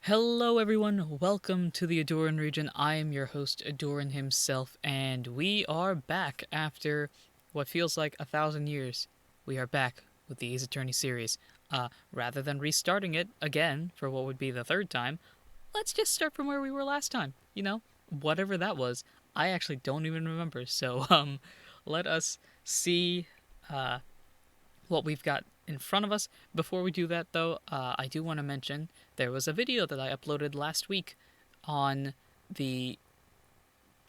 Hello everyone, welcome to the Ahdurin region. I am your host, Ahdurin himself, and we are back after what feels like 1,000 years. We are back with the Ace Attorney series. Rather than restarting it again for what would be the third time, let's just start from where we were last time. Whatever that was, I actually don't even remember. So, let us see what we've got in front of us. Before we do that, though, I do want to mention there was a video that I uploaded last week on the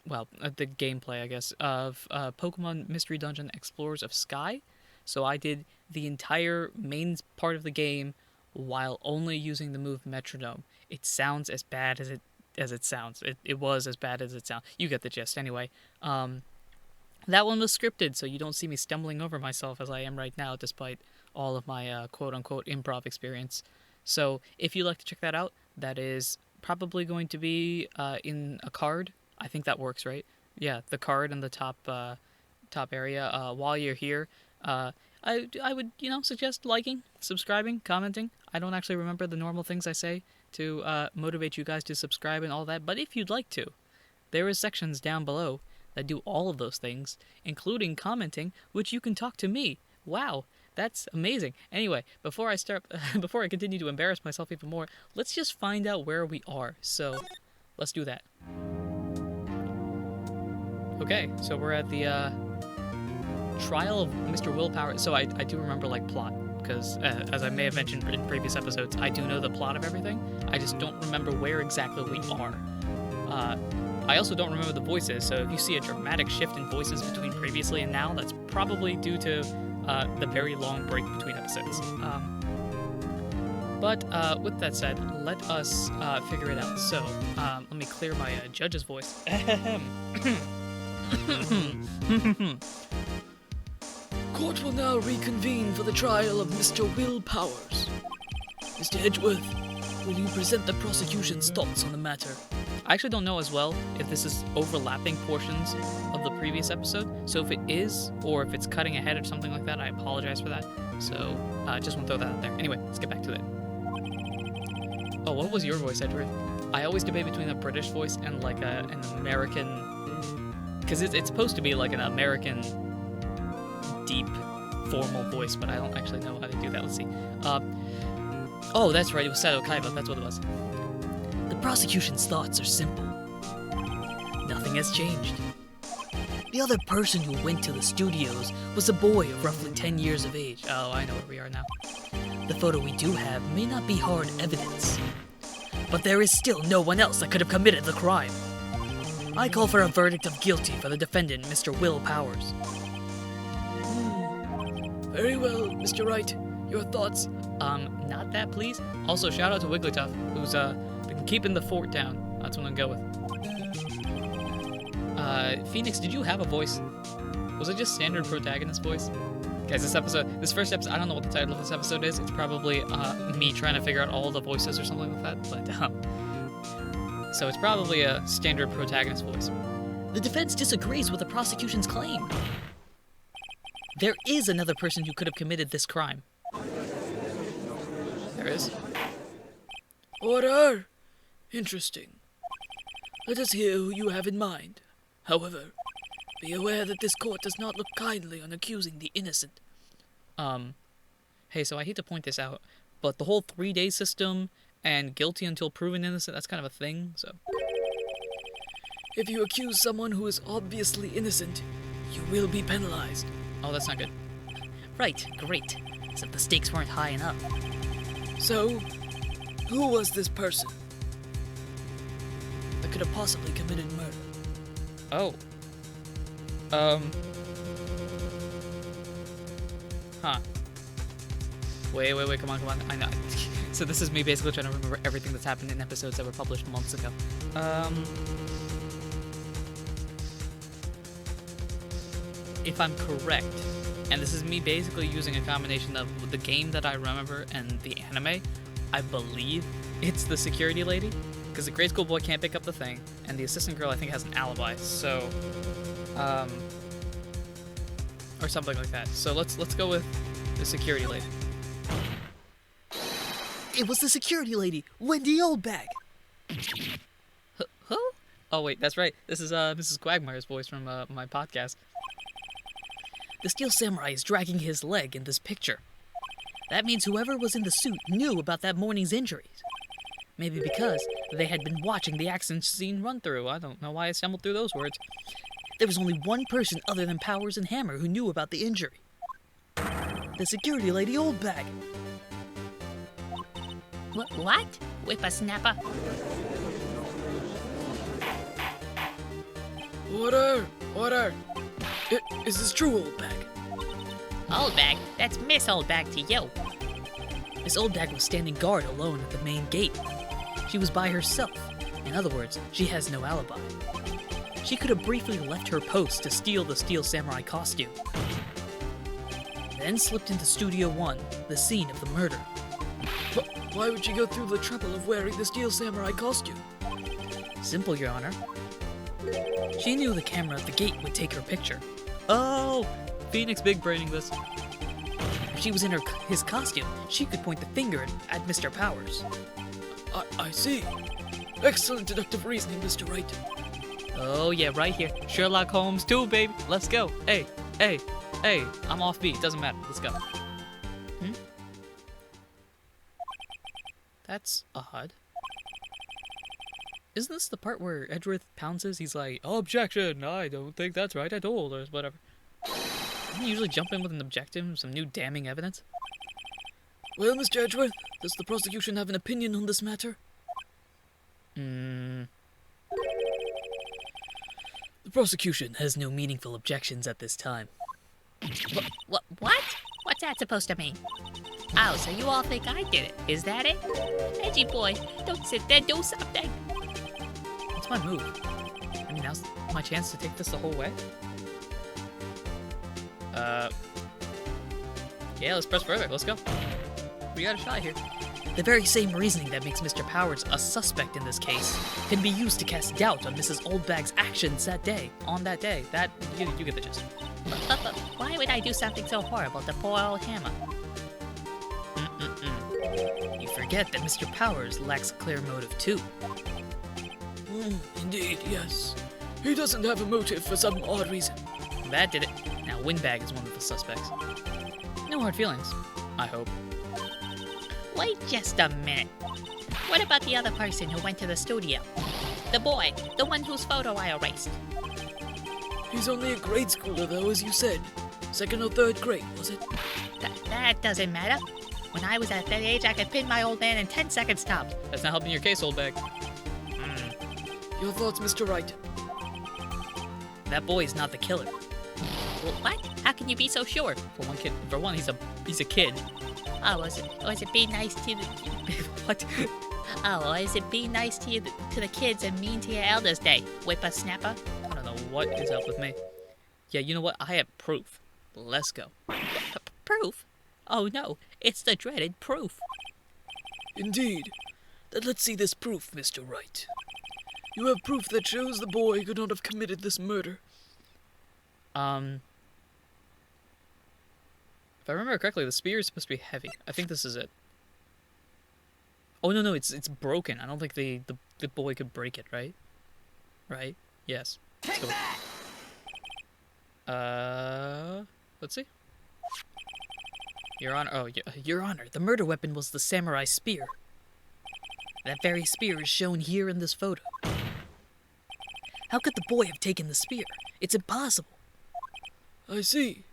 the gameplay, I guess, of Pokemon Mystery Dungeon Explorers of Sky. So I did the entire main part of the game while only using the move Metronome. It sounds as bad as it sounds. It was as bad as it sounds. You get the gist, anyway. That one was scripted, so you don't see me stumbling over myself as I am right now, despite all of my quote-unquote improv experience. So if you'd like to check that out, that is probably going to be in a card. I think that works, right? Yeah, the card in the top area. While you're here, I would suggest liking, subscribing, commenting. I don't actually remember the normal things I say to motivate you guys to subscribe and all that, but if you'd like to, there is sections down below that do all of those things, including commenting, which you can talk to me. Wow, that's amazing. Anyway, before I continue to embarrass myself even more, let's just find out where we are. So, let's do that. Okay, so we're at the trial of Mr. Willpower. So I do remember plot, because as I may have mentioned in previous episodes, I do know the plot of everything. I just don't remember where exactly we are. I also don't remember the voices, so if you see a dramatic shift in voices between previously and now, that's probably due to the very long break between episodes. But with that said, let us figure it out. So, let me clear my judge's voice. Court will now reconvene for the trial of Mr. Will Powers. Mr. Edgeworth, will you present the prosecution's thoughts on the matter? I actually don't know as well if this is overlapping portions of the previous episode. So if it is, or if it's cutting ahead or something like that, I apologize for that. So just want to throw that out there. Anyway, let's get back to it. Oh, what was your voice, Edward? I always debate between a British voice and an American, because it's supposed to be like an American deep formal voice, but I don't actually know how to do that. Let's see. Oh, that's right. It was Sato Kaiba. That's what it was. The prosecution's thoughts are simple. Nothing has changed. The other person who went to the studios was a boy of roughly 10 years of age. Oh, I know where we are now. The photo we do have may not be hard evidence, but there is still no one else that could have committed the crime. I call for a verdict of guilty for the defendant, Mr. Will Powers. Very well, Mr. Wright. Your thoughts? Not that, please. Also, shout out to Wigglytuff, who's been keeping the fort down. That's what I'm gonna go with. Phoenix, did you have a voice? Was it just standard protagonist voice? Guys, this first episode, I don't know what the title of this episode is. It's probably me trying to figure out all the voices or something like that. But so it's probably a standard protagonist voice. The defense disagrees with the prosecution's claim. There is another person who could have committed this crime. There is. Order! Interesting. Let us hear who you have in mind. However, be aware that this court does not look kindly on accusing the innocent. Hey, so I hate to point this out, but the whole 3-day system and guilty until proven innocent, that's kind of a thing, so. If you accuse someone who is obviously innocent, you will be penalized. Oh, that's not good. Right, great. Except the stakes weren't high enough. So, who was this person that could have possibly committed murder? Oh. Huh. Wait, come on. I know. So this is me basically trying to remember everything that's happened in episodes that were published months ago. If I'm correct, and this is me basically using a combination of the game that I remember and the anime, I believe it's the security lady, because the grade school boy can't pick up the thing, and the assistant girl I think has an alibi, so, or something like that. So let's go with the security lady. It was the security lady, Wendy Oldbag. Who? Oh wait, that's right. This is Mrs. Quagmire's voice from my podcast. The Steel Samurai is dragging his leg in this picture. That means whoever was in the suit knew about that morning's injuries. Maybe because they had been watching the accident scene run through. I don't know why I stumbled through those words. There was only one person other than Powers and Hammer who knew about the injury. The security lady Oldbag. What? Whippersnapper? Order! Is this true, Oldbag? Oldbag? That's Miss Oldbag to you. Miss Oldbag was standing guard alone at the main gate. She was by herself. In other words, she has no alibi. She could have briefly left her post to steal the Steel Samurai costume. Then slipped into Studio 1, the scene of the murder. Why would she go through the trouble of wearing the Steel Samurai costume? Simple, Your Honor. She knew the camera at the gate would take her picture. Oh, Phoenix big braining this. If she was in his costume, she could point the finger at Mr. Powers. I see. Excellent deductive reasoning, Mr. Wright. Oh yeah, right here. Sherlock Holmes 2, baby. Let's go. Hey, I'm off beat. Doesn't matter. Let's go. That's odd. Isn't this the part where Edgeworth pounces? He's like, oh, objection, I don't think that's right at all, or whatever. Doesn't he usually jump in with an objection, some new damning evidence? Well, Mr. Edgeworth, does the prosecution have an opinion on this matter? The prosecution has no meaningful objections at this time. What? What's that supposed to mean? Oh, so you all think I did it? Is that it? Edgy boy, don't sit there, do something. What's my move? I mean, now's my chance to take this the whole way? Yeah, let's press further. Let's go. We got a shot here. The very same reasoning that makes Mr. Powers a suspect in this case can be used to cast doubt on Mrs. Oldbag's actions that day. On that day. That, you get the gist. Why would I do something so horrible to poor old Hammer? You forget that Mr. Powers lacks clear motive too. Indeed, yes. He doesn't have a motive for some odd reason. That did it. Now, Windbag is one of the suspects. No hard feelings. I hope. Wait just a minute. What about the other person who went to the studio? The boy, the one whose photo I erased. He's only a grade schooler though, as you said. 2nd or 3rd grade, was it? That doesn't matter. When I was at that age, I could pin my old man in 10 seconds tops. That's not helping your case, Oldbag. Your thoughts, Mr. Wright? That boy's not the killer. What? How can you be so sure? For one, he's a kid. Oh, was it be nice to the... What? Oh, or is it be nice to the kids and mean to your elders day, whippersnapper? I don't know what is up with me. Yeah, you know what? I have proof. Let's go. Proof? Oh no, it's the dreaded proof. Indeed. Then let's see this proof, Mr. Wright. You have proof that shows the boy could not have committed this murder. If I remember correctly, the spear is supposed to be heavy. I think this is it. Oh, no, it's broken. I don't think the boy could break it, right? Right? Yes. Let's go. Let's see. Your Honor, Your Honor, the murder weapon was the samurai spear. That very spear is shown here in this photo. How could the boy have taken the spear? It's impossible. I see.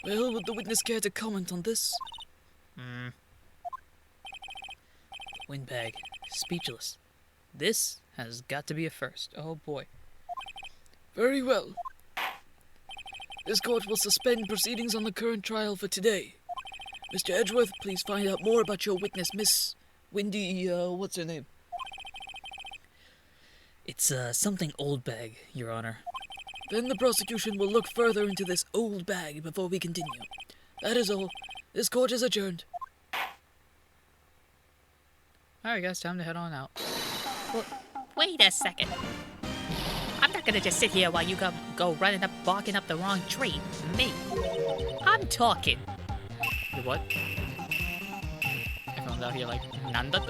Well, would the witness care to comment on this? Windbag, speechless. This has got to be a first. Oh boy. Very well. This court will suspend proceedings on the current trial for today. Mr. Edgeworth, please find out more about your witness, Miss Windy, what's her name? It's, something Oldbag, Your Honor. Then the prosecution will look further into this old bag before we continue. That is all. This court is adjourned. Alright guys, time to head on out. Well, wait a second. I'm not gonna just sit here while you go running up, barking up the wrong tree. Me. I'm talking. You what? Everyone comes out here like, Nanda?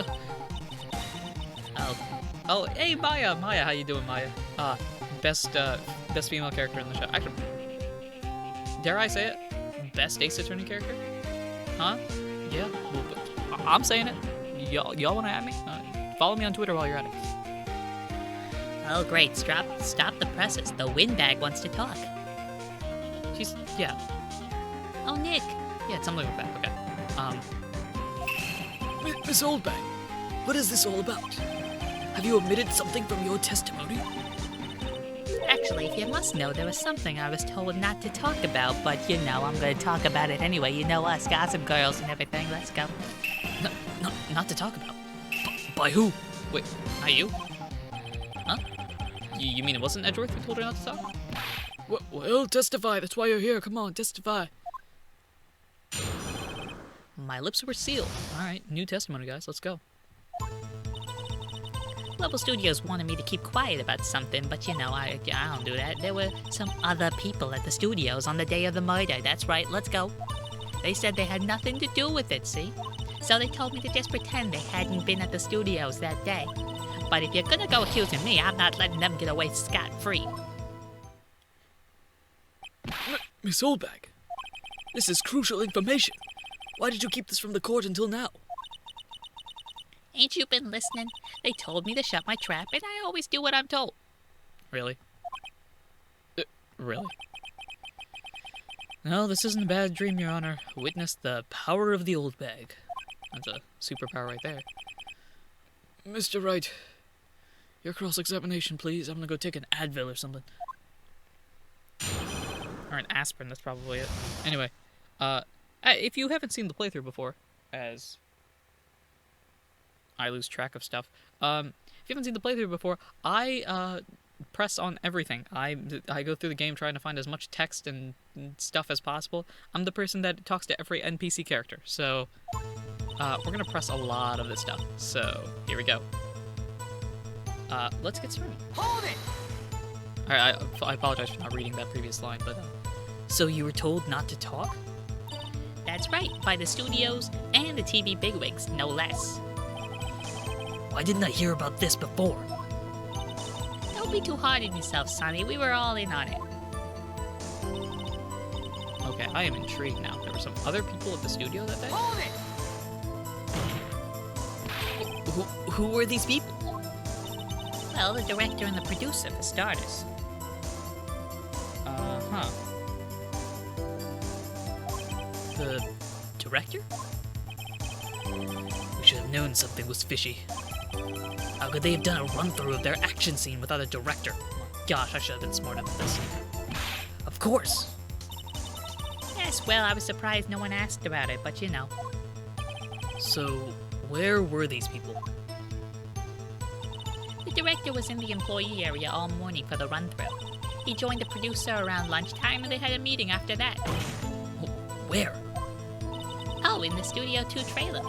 Oh, hey, Maya, how you doing, Maya? Best female character in the show. Actually, dare I say it? Best Ace Attorney character? Huh? Yeah, well, I'm saying it. Y'all wanna at me? Follow me on Twitter while you're at it. Oh, great. Stop the presses. The windbag wants to talk. Yeah, Oh, Nick. it's something like that. Okay. Miss Oldbag, what is this all about? Have you omitted something from your testimony? Actually, if you must know, there was something I was told not to talk about, but I'm going to talk about it anyway. You know us, gossip girls and everything. Let's go. No, not to talk about. By who? Wait, not you? Huh? You mean it wasn't Edgeworth who told her not to talk? Well, testify. That's why you're here. Come on, testify. My lips were sealed. All right, new testimony, guys. Let's go. Level Studios wanted me to keep quiet about something, but I don't do that. There were some other people at the studios on the day of the murder. That's right, let's go. They said they had nothing to do with it, see? So they told me to just pretend they hadn't been at the studios that day. But if you're gonna go accusing me, I'm not letting them get away scot-free. Miss Oldbag, this is crucial information. Why did you keep this from the court until now? Ain't you been listening? They told me to shut my trap, and I always do what I'm told. Really? Really? No, this isn't a bad dream, Your Honor. Witness the power of the old bag. That's a superpower right there. Mr. Wright, your cross-examination, please. I'm gonna go take an Advil or something. Or an aspirin, that's probably it. Anyway, if you haven't seen the playthrough before, as I lose track of stuff, if you haven't seen the playthrough before, I press on everything. I go through the game trying to find as much text and stuff as possible. I'm the person that talks to every NPC character, so we're gonna press a lot of this stuff. So here we go. Let's get started. Hold it! Alright, I apologize for not reading that previous line, but so you were told not to talk? That's right, by the studios and the TV bigwigs, no less. Why didn't I hear about this before? Don't be too hard on yourself, Sonny. We were all in on it. Okay, I am intrigued now. There were some other people at the studio that day? Hold it! Who were these people? Well, the director and the producer, for starters. Uh-huh. The director? We should have known something was fishy. How could they have done a run-through of their action scene without a director? Gosh, I should have been smarter than this. Of course! Yes, well, I was surprised no one asked about it, but So, where were these people? The director was in the employee area all morning for the run-through. He joined the producer around lunchtime, and they had a meeting after that. Where? Oh, in the Studio 2 trailer.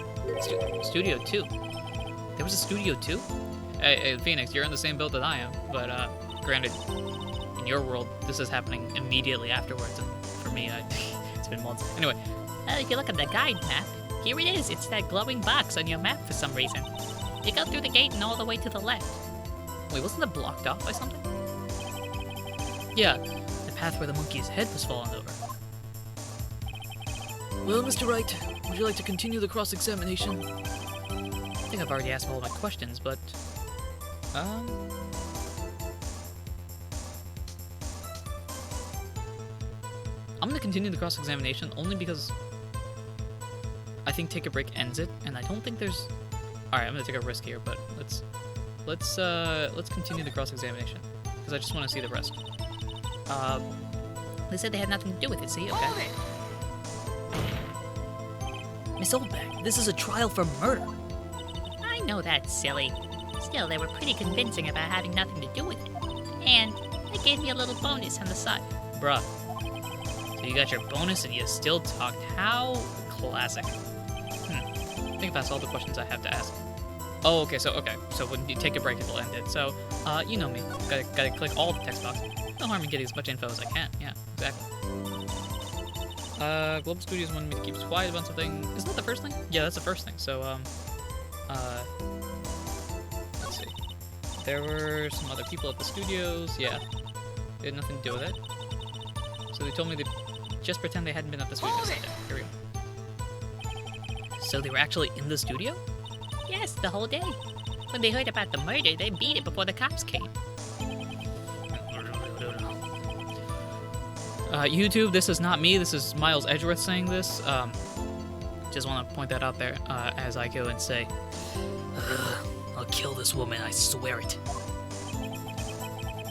Studio 2? There was a Studio 2? Hey, Phoenix, you're in the same build that I am, but, granted, in your world, this is happening immediately afterwards, and for me, it's been months. Anyway. If you look at the guide map, here it is. It's that glowing box on your map for some reason. You go through the gate and all the way to the left. Wait, wasn't it blocked off by something? Yeah, the path where the monkey's head was fallen over. Well, Mr. Wright, would you like to continue the cross-examination? I think I've already asked all my questions, but... I'm gonna continue the cross-examination only because I think Take a Break ends it, and I don't think there's... Alright, I'm gonna take a risk here, but let's continue the cross-examination, because I just want to see the rest. They said they had nothing to do with it, see? Okay. Miss Oldbag, this is a trial for murder. I know that's silly. Still, they were pretty convincing about having nothing to do with it. And they gave me a little bonus on the side. Bruh. So you got your bonus and you still talked. How classic. I think that's all the questions I have to ask. Oh, okay, so when you take a break, it'll end it. So, you know me. Gotta click all the text boxes. No harm in getting as much info as I can. Yeah, exactly. Global Studios wanted me to keep quiet about something. Isn't that the first thing? Yeah, that's the first thing. So, let's see. There were some other people at the studios. Yeah, they had nothing to do with it. So they told me to just pretend they hadn't been at the studio. Here we go. So they were actually in the studio? Yes, the whole day. When they heard about the murder, they beat it before the cops came. YouTube, this is not me. This is Miles Edgeworth saying this. Just want to point that out there as I go and say, I'll kill this woman, I swear it.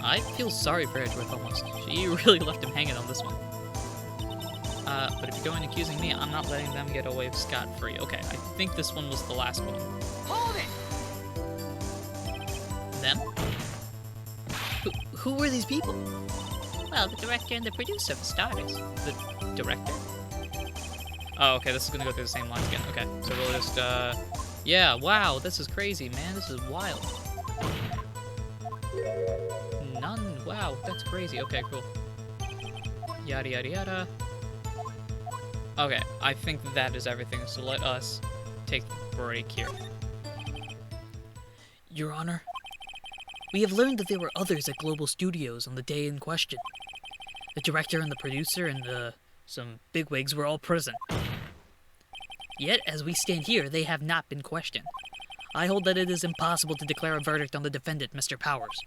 I feel sorry for Edgeworth almost. She really left him hanging on this one. But if you're going accusing me, I'm not letting them get away scot-free. Okay, I think this one was the last one. Hold it! Them? Who were these people? Well, the director and the producer, for starters. The director? Oh, okay, this is gonna go through the same lines again. Okay, so we'll just, yeah, wow, this is crazy, man. This is wild. None, wow, that's crazy. Okay, cool. Yada, yada, yada. Okay, I think that is everything, so let us take a break here. Your Honor, we have learned that there were others at Global Studios on the day in question. The director and the producer and some bigwigs were all present. Yet, as we stand here, they have not been questioned. I hold that it is impossible to declare a verdict on the defendant, Mr. Powers.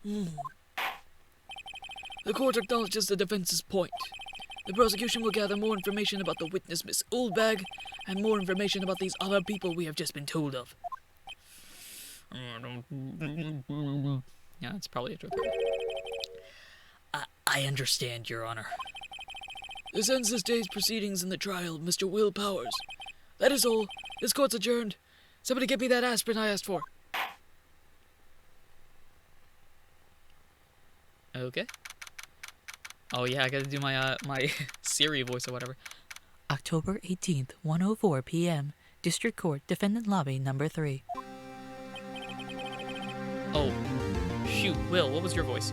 The court acknowledges the defense's point. The prosecution will gather more information about the witness, Miss Oldbag, and more information about these other people we have just been told of. Yeah, that's probably a joke. I understand, Your Honor. This ends this day's proceedings in the trial of Mr. Will Powers. That is all. This court's adjourned. Somebody get me that aspirin I asked for. Okay. Oh yeah, I gotta do my my Siri voice or whatever. October 18th, 1:04 p.m. District Court, Defendant Lobby, number 3. Oh, shoot, Will, what was your voice?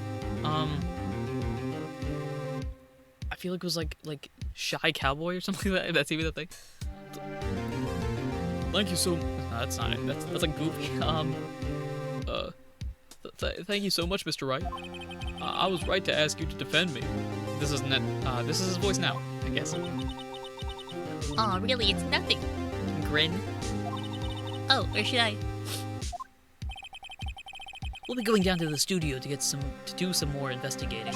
I feel like it was like Shy Cowboy or something like that. That's even the thing. Thank you so. No, that's not it. That's like Goofy. Thank you so much, Mr. Wright. I was right to ask you to defend me. This is this is his voice now, I guess. Oh, really, it's nothing. Grin. Oh, or should I? We'll be going down to the studio to do some more investigating.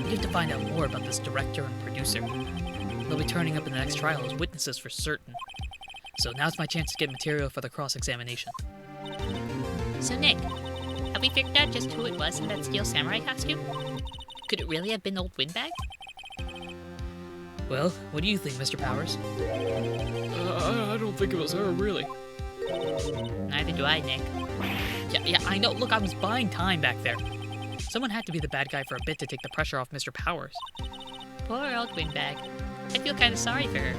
We have to find out more about this director and producer. They'll be turning up in the next trial as witnesses for certain. So now's my chance to get material for the cross-examination. So, Nick, have we figured out just who it was in that steel samurai costume? Could it really have been old Windbag? Well, what do you think, Mr. Powers? I don't think it was her, really. Neither do I, Nick. Yeah, I know. Look, I was buying time back there. Someone had to be the bad guy for a bit to take the pressure off Mr. Powers. Poor old Windbag. I feel kind of sorry for her.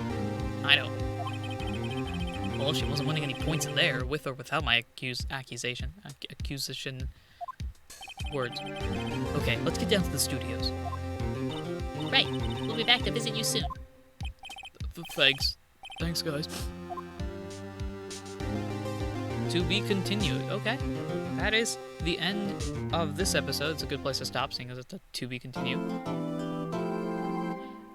I know. Well, she wasn't winning any points in there, with or without my accusation words. Okay, let's get down to the studios. Right, we'll be back to visit you soon. Thanks. Thanks, guys. To be continued. Okay. That is the end of this episode. It's a good place to stop, seeing as it's a to be continued.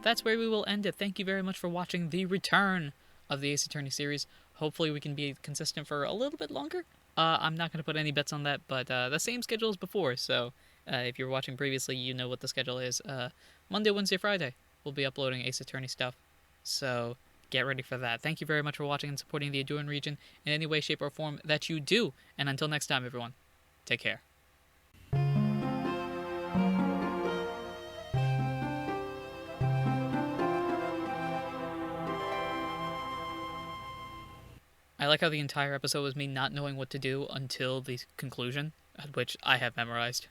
That's where we will end it. Thank you very much for watching the return of the Ace Attorney series. Hopefully we can be consistent for a little bit longer. I'm not going to put any bets on that, but the same schedule as before. So if you're watching previously, you know what the schedule is. Monday, Wednesday, Friday, we'll be uploading Ace Attorney stuff. So get ready for that. Thank you very much for watching and supporting the Ahdurin region in any way, shape, or form that you do. And until next time, everyone, take care. I like how the entire episode was me not knowing what to do until the conclusion, which I have memorized.